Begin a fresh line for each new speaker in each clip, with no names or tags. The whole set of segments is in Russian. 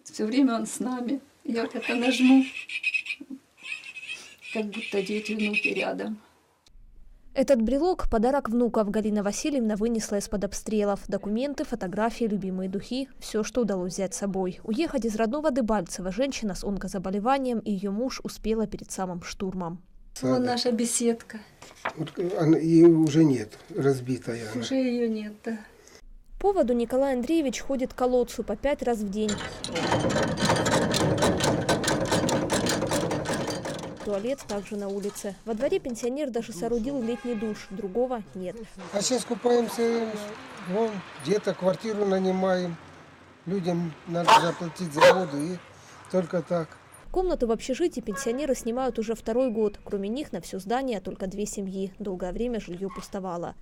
Все время он с нами. Я вот это нажму, как будто дети, внуки рядом.
Этот брелок – подарок внуков. Галина Васильевна вынесла из-под обстрелов. Документы, фотографии, любимые духи – все, что удалось взять с собой. Уехать из родного Дебальцева женщина с онкозаболеванием и ее муж успела перед самым штурмом.
Вот наша беседка.
Ее уже нет, разбитая.
Уже ее нет, да.
По поводу Николай Андреевич ходит к колодцу по 5 раз в день. Туалет также на улице. Во дворе пенсионер даже соорудил летний душ, другого нет.
А сейчас купаемся, вон, где-то квартиру нанимаем. Людям надо заплатить за воду и только так.
Комнату в общежитии пенсионеры снимают уже 2-й год. Кроме них на все здание только 2 семьи. Долгое время жилье пустовало.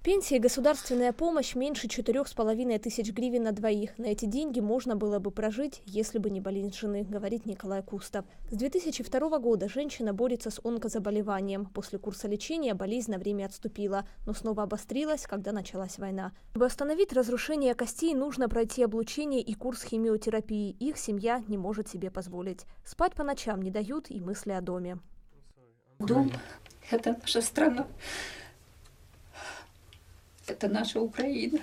Пенсия и государственная помощь меньше 4500 гривен на двоих. На эти деньги можно было бы прожить, если бы не болезнь жены, говорит Николай Кустов. С 2002 года женщина борется с онкозаболеванием. После курса лечения болезнь на время отступила, но снова обострилась, когда началась война. Чтобы остановить разрушение костей, нужно пройти облучение и курс химиотерапии. Их семья не может себе позволить. Спать по ночам не дают и мысли о доме.
Дом – это наша страна. Это наша Украина.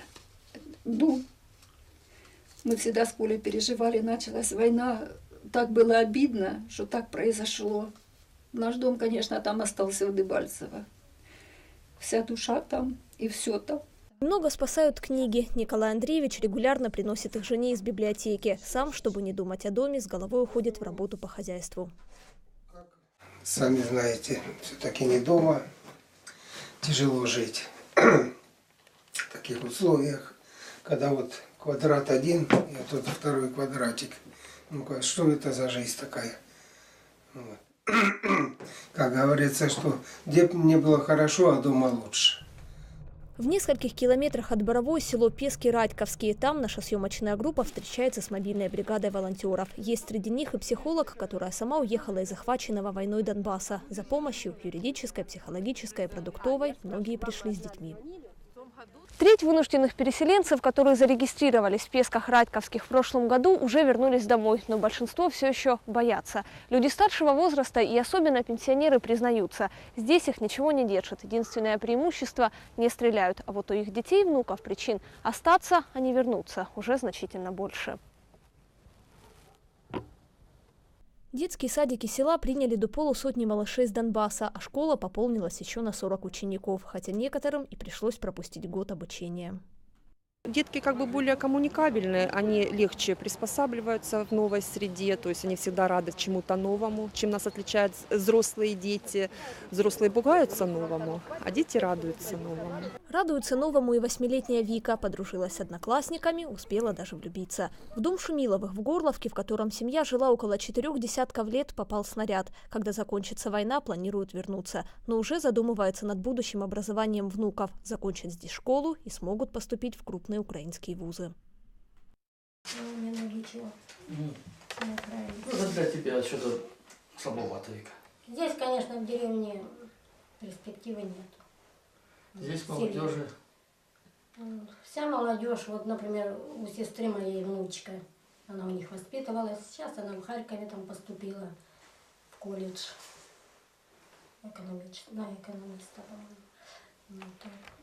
Ну, мы всегда с Колей переживали, началась война. Так было обидно, что так произошло. Наш дом, конечно, там остался в Дебальцево. Вся душа там и все там.
Много спасают книги. Николай Андреевич регулярно приносит их жене из библиотеки. Сам, чтобы не думать о доме, с головой уходит в работу по хозяйству.
Сами знаете, все-таки не дома. Тяжело жить. В таких условиях, когда вот квадрат один, и тут второй квадратик. Ну-ка, что это за жизнь такая? Вот. Как говорится, что где бы мне было хорошо, а дома лучше.
В нескольких километрах от Боровой село Пески-Радьковские. Там наша съемочная группа встречается с мобильной бригадой волонтеров. Есть среди них и психолог, которая сама уехала из захваченного войной Донбасса. За помощью юридической, психологической, продуктовой многие пришли с детьми. Треть вынужденных переселенцев, которые зарегистрировались в Песках Радьковских в прошлом году, уже вернулись домой, но большинство все еще боятся. Люди старшего возраста и особенно пенсионеры признаются, здесь их ничего не держит. Единственное преимущество – не стреляют, а вот у их детей и внуков причин остаться, а не вернуться уже значительно больше. Детские садики села приняли до 500 малышей с Донбасса, а школа пополнилась еще на 40 учеников, хотя некоторым и пришлось пропустить год обучения.
Детки как бы более коммуникабельные, они легче приспосабливаются в новой среде, то есть они всегда рады чему-то новому, чем нас отличают взрослые дети. Взрослые пугаются новому, а дети радуются новому.
Радуется новому и 8-летняя Вика. Подружилась с одноклассниками, успела даже влюбиться. В дом Шумиловых в Горловке, в котором семья жила около 4 десятков лет, попал снаряд. Когда закончится война, планируют вернуться. Но уже задумывается над будущим образованием внуков. Закончат здесь школу и смогут поступить в крупные украинские вузы.
Для тебя что-то слабовато, Вика.
Здесь, конечно, в деревне перспективы нет.
Здесь молодежи.
Вся молодежь, вот, например, у сестры моей внучка, она у них воспитывалась, сейчас она в Харькове там поступила в колледж на экономиста.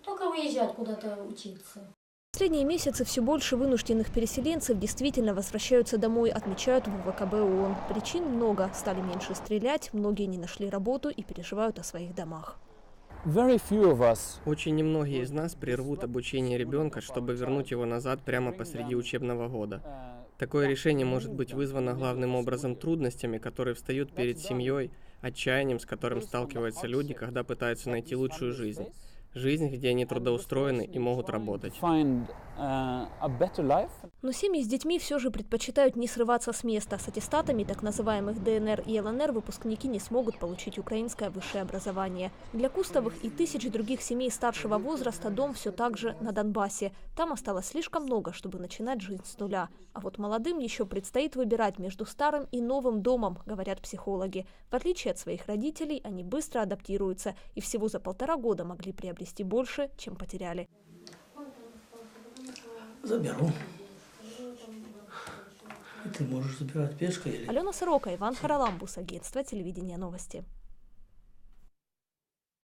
Только уезжать куда-то учиться.
В последние месяцы все больше вынужденных переселенцев действительно возвращаются домой, отмечают в ВКБ ООН. Причин много. Стали меньше стрелять, многие не нашли работу и переживают о своих домах.
Очень немногие из нас прервут обучение ребенка, чтобы вернуть его назад прямо посреди учебного года. Такое решение может быть вызвано главным образом трудностями, которые встают перед семьей, отчаянием, с которым сталкиваются люди, когда пытаются найти лучшую жизнь. Жизнь, где они трудоустроены и могут работать.
Но семьи с детьми все же предпочитают не срываться с места. С аттестатами так называемых ДНР и ЛНР выпускники не смогут получить украинское высшее образование. Для Кустовых и тысяч других семей старшего возраста дом все так же на Донбассе. Там осталось слишком много, чтобы начинать жизнь с нуля. А вот молодым еще предстоит выбирать между старым и новым домом, говорят психологи. В отличие от своих родителей, они быстро адаптируются и всего за 1,5 года могли приобрести больше, чем потеряли.
Заберу. Ты можешь забирать пешкой или...
Алена Сорока, Иван Хараламбус, агентство телевидения новости.